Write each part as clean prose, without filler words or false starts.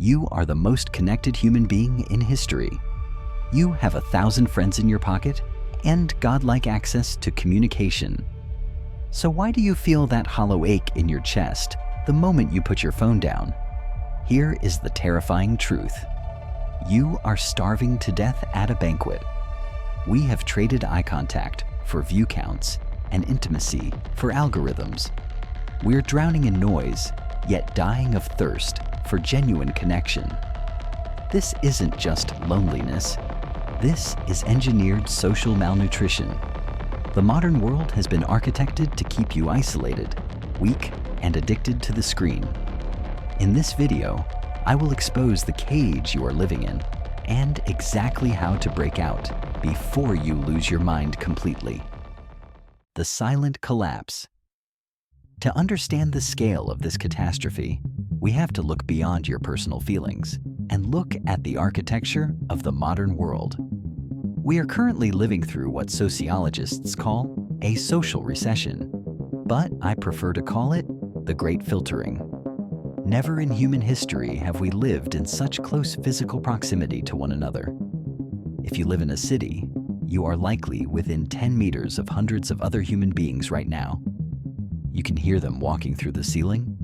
You are the most connected human being in history. You have 1,000 friends in your pocket and godlike access to communication. So why do you feel that hollow ache in your chest the moment you put your phone down? Here is the terrifying truth. You are starving to death at a banquet. We have traded eye contact for view counts and intimacy for algorithms. We're drowning in noise, yet dying of thirst for genuine connection. This isn't just loneliness. This is engineered social malnutrition. The modern world has been architected to keep you isolated, weak, and addicted to the screen. In this video, I will expose the cage you are living in and exactly how to break out before you lose your mind completely. The silent collapse. To understand the scale of this catastrophe, we have to look beyond your personal feelings and look at the architecture of the modern world. We are currently living through what sociologists call a social recession, but I prefer to call it the Great Filtering. Never in human history have we lived in such close physical proximity to one another. If you live in a city, you are likely within 10 meters of hundreds of other human beings right now. You can hear them walking through the ceiling.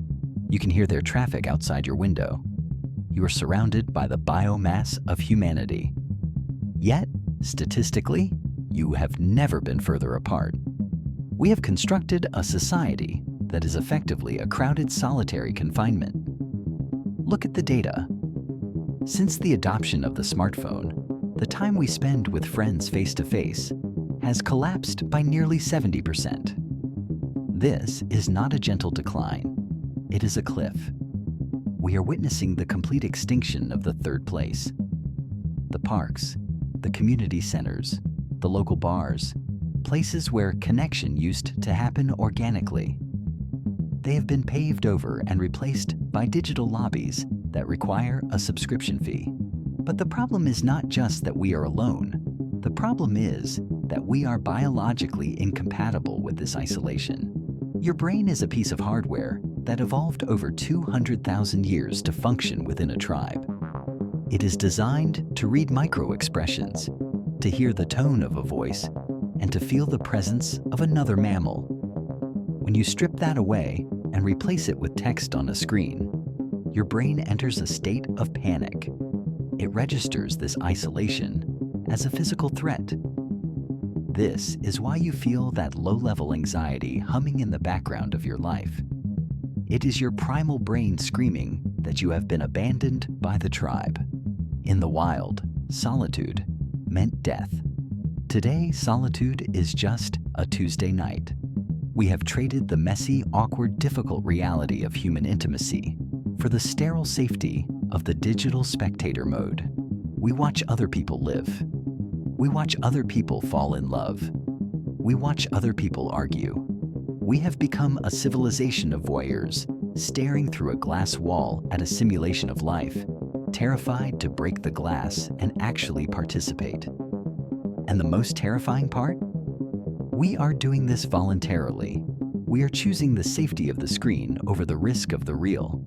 You can hear their traffic outside your window. You are surrounded by the biomass of humanity. Yet, statistically, you have never been further apart. We have constructed a society that is effectively a crowded solitary confinement. Look at the data. Since the adoption of the smartphone, the time we spend with friends face-to-face has collapsed by nearly 70%. This is not a gentle decline. It is a cliff. We are witnessing the complete extinction of the third place. The parks, the community centers, the local bars, places where connection used to happen organically. They have been paved over and replaced by digital lobbies that require a subscription fee. But the problem is not just that we are alone. The problem is that we are biologically incompatible with this isolation. Your brain is a piece of hardware that evolved over 200,000 years to function within a tribe. It is designed to read micro-expressions, to hear the tone of a voice, and to feel the presence of another mammal. When you strip that away and replace it with text on a screen, your brain enters a state of panic. It registers this isolation as a physical threat. This is why you feel that low-level anxiety humming in the background of your life. It is your primal brain screaming that you have been abandoned by the tribe. In the wild, solitude meant death. Today, solitude is just a Tuesday night. We have traded the messy, awkward, difficult reality of human intimacy for the sterile safety of the digital spectator mode. We watch other people live. We watch other people fall in love. We watch other people argue. We have become a civilization of voyeurs, staring through a glass wall at a simulation of life, terrified to break the glass and actually participate. And the most terrifying part? We are doing this voluntarily. We are choosing the safety of the screen over the risk of the real.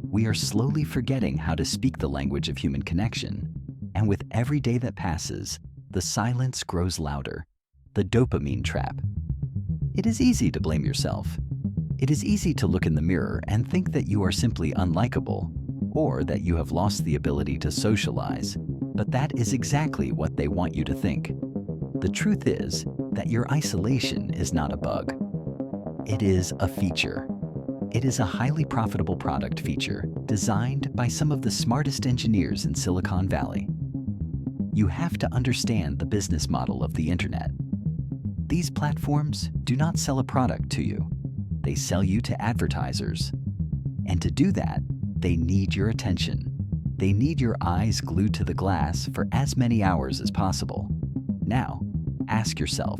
We are slowly forgetting how to speak the language of human connection. And with every day that passes, the silence grows louder. The dopamine trap. It is easy to blame yourself. It is easy to look in the mirror and think that you are simply unlikable, or that you have lost the ability to socialize. But that is exactly what they want you to think. The truth is that your isolation is not a bug. It is a feature. It is a highly profitable product feature designed by some of the smartest engineers in Silicon Valley. You have to understand the business model of the internet. These platforms do not sell a product to you. They sell you to advertisers. And to do that, they need your attention. They need your eyes glued to the glass for as many hours as possible. Now, ask yourself,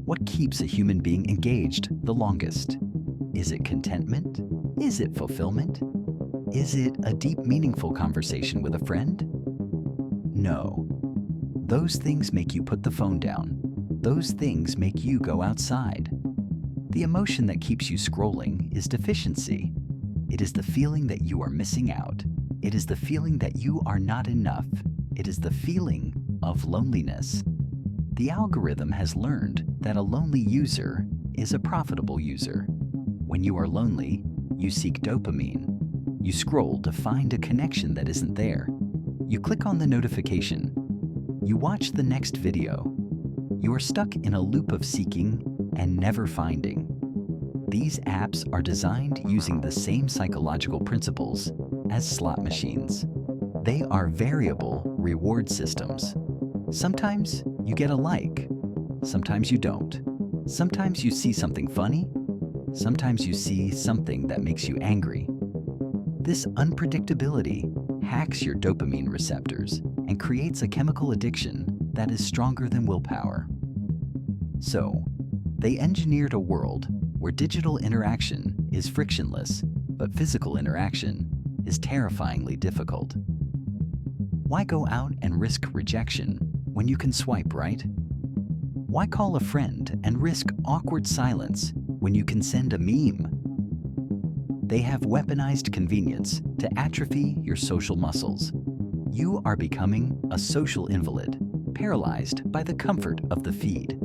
what keeps a human being engaged the longest? Is it contentment? Is it fulfillment? Is it a deep, meaningful conversation with a friend? No. Those things make you put the phone down. Those things make you go outside. The emotion that keeps you scrolling is deficiency. It is the feeling that you are missing out. It is the feeling that you are not enough. It is the feeling of loneliness. The algorithm has learned that a lonely user is a profitable user. When you are lonely, you seek dopamine. You scroll to find a connection that isn't there. You click on the notification. You watch the next video. You are stuck in a loop of seeking and never finding. These apps are designed using the same psychological principles as slot machines. They are variable reward systems. Sometimes you get a like, sometimes you don't. Sometimes you see something funny, sometimes you see something that makes you angry. This unpredictability hacks your dopamine receptors and creates a chemical addiction that is stronger than willpower. So, they engineered a world where digital interaction is frictionless, but physical interaction is terrifyingly difficult. Why go out and risk rejection when you can swipe right? Why call a friend and risk awkward silence when you can send a meme? They have weaponized convenience to atrophy your social muscles. You are becoming a social invalid, paralyzed by the comfort of the feed.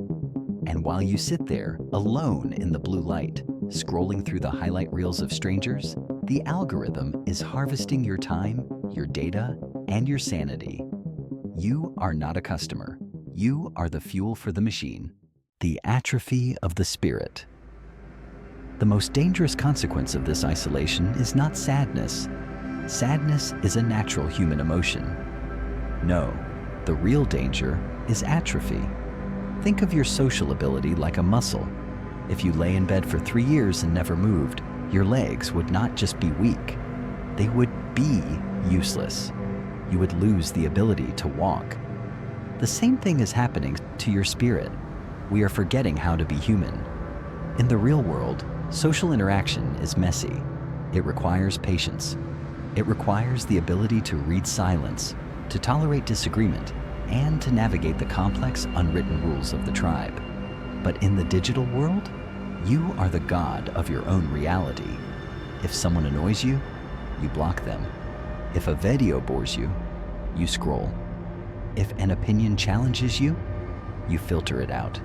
And while you sit there alone in the blue light, scrolling through the highlight reels of strangers, the algorithm is harvesting your time, your data, and your sanity. You are not a customer. You are the fuel for the machine. The atrophy of the spirit. The most dangerous consequence of this isolation is not sadness. Sadness is a natural human emotion. No, the real danger is atrophy. Think of your social ability like a muscle. If you lay in bed for 3 years and never moved, your legs would not just be weak, they would be useless. You would lose the ability to walk. The same thing is happening to your spirit. We are forgetting how to be human. In the real world, social interaction is messy. It requires patience. It requires the ability to read silence, to tolerate disagreement, and to navigate the complex, unwritten rules of the tribe. But in the digital world, you are the god of your own reality. If someone annoys you, you block them. If a video bores you, you scroll. If an opinion challenges you, you filter it out.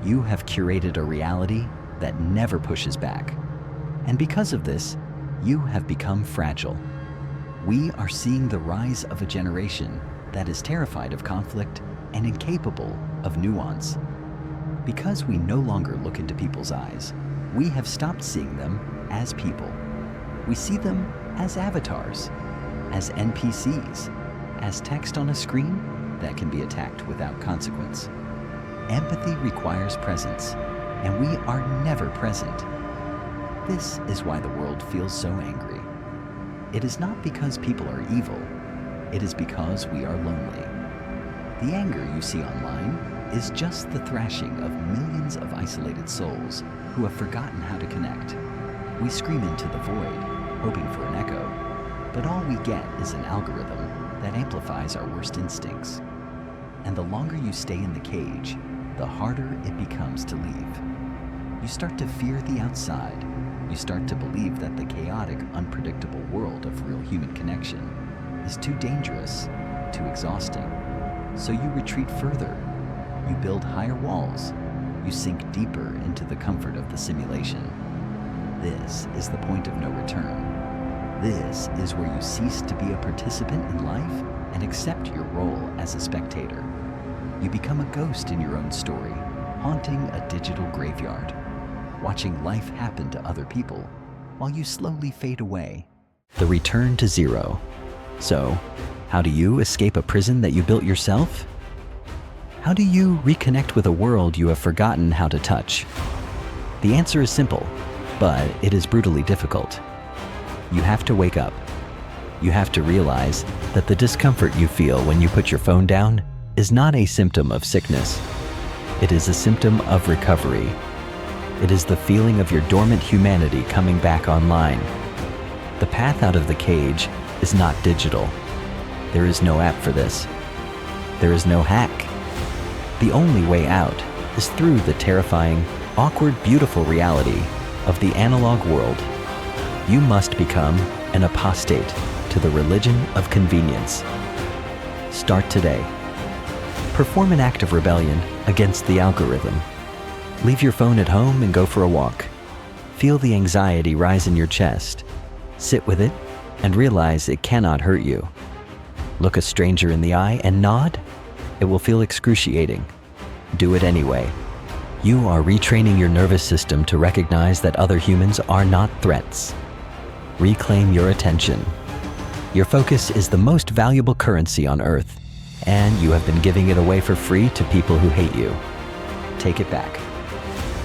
You have curated a reality that never pushes back. And because of this, you have become fragile. We are seeing the rise of a generation that is terrified of conflict and incapable of nuance. Because we no longer look into people's eyes, we have stopped seeing them as people. We see them as avatars, as NPCs, as text on a screen that can be attacked without consequence. Empathy requires presence, and we are never present. This is why the world feels so angry. It is not because people are evil, it is because we are lonely. The anger you see online is just the thrashing of millions of isolated souls who have forgotten how to connect. We scream into the void, hoping for an echo, but all we get is an algorithm that amplifies our worst instincts. And the longer you stay in the cage, the harder it becomes to leave. You start to fear the outside. You start to believe that the chaotic, unpredictable world of real human connection is too dangerous, too exhausting. So you retreat further. You build higher walls. You sink deeper into the comfort of the simulation. This is the point of no return. This is where you cease to be a participant in life and accept your role as a spectator. You become a ghost in your own story, haunting a digital graveyard, watching life happen to other people while you slowly fade away. The return to zero. So, how do you escape a prison that you built yourself? How do you reconnect with a world you have forgotten how to touch? The answer is simple, but it is brutally difficult. You have to wake up. You have to realize that the discomfort you feel when you put your phone down is not a symptom of sickness. It is a symptom of recovery. It is the feeling of your dormant humanity coming back online. The path out of the cage is not digital. There is no app for this. There is no hack. The only way out is through the terrifying, awkward, beautiful reality of the analog world. You must become an apostate, to the religion of convenience. Start today. Perform an act of rebellion against the algorithm. Leave your phone at home and go for a walk. Feel the anxiety rise in your chest. Sit with it and realize it cannot hurt you. Look a stranger in the eye and nod. It will feel excruciating. Do it anyway. You are retraining your nervous system to recognize that other humans are not threats. Reclaim your attention. Your focus is the most valuable currency on Earth, and you have been giving it away for free to people who hate you. Take it back.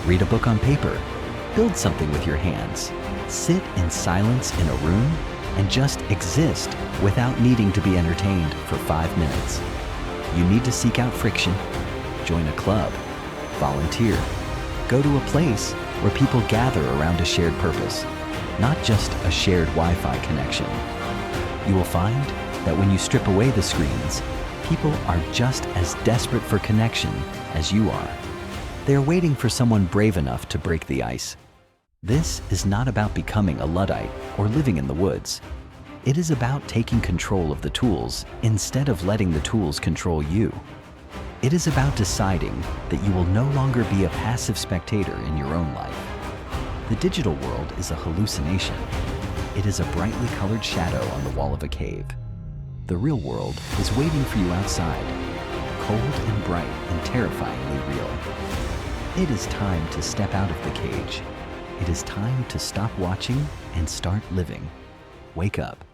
Read a book on paper. Build something with your hands. Sit in silence in a room and just exist without needing to be entertained for 5 minutes. You need to seek out friction. Join a club. Volunteer. Go to a place where people gather around a shared purpose, not just a shared Wi-Fi connection. You will find that when you strip away the screens, people are just as desperate for connection as you are. They are waiting for someone brave enough to break the ice. This is not about becoming a Luddite or living in the woods. It is about taking control of the tools instead of letting the tools control you. It is about deciding that you will no longer be a passive spectator in your own life. The digital world is a hallucination. It is a brightly colored shadow on the wall of a cave. The real world is waiting for you outside, cold and bright and terrifyingly real. It is time to step out of the cage. It is time to stop watching and start living. Wake up.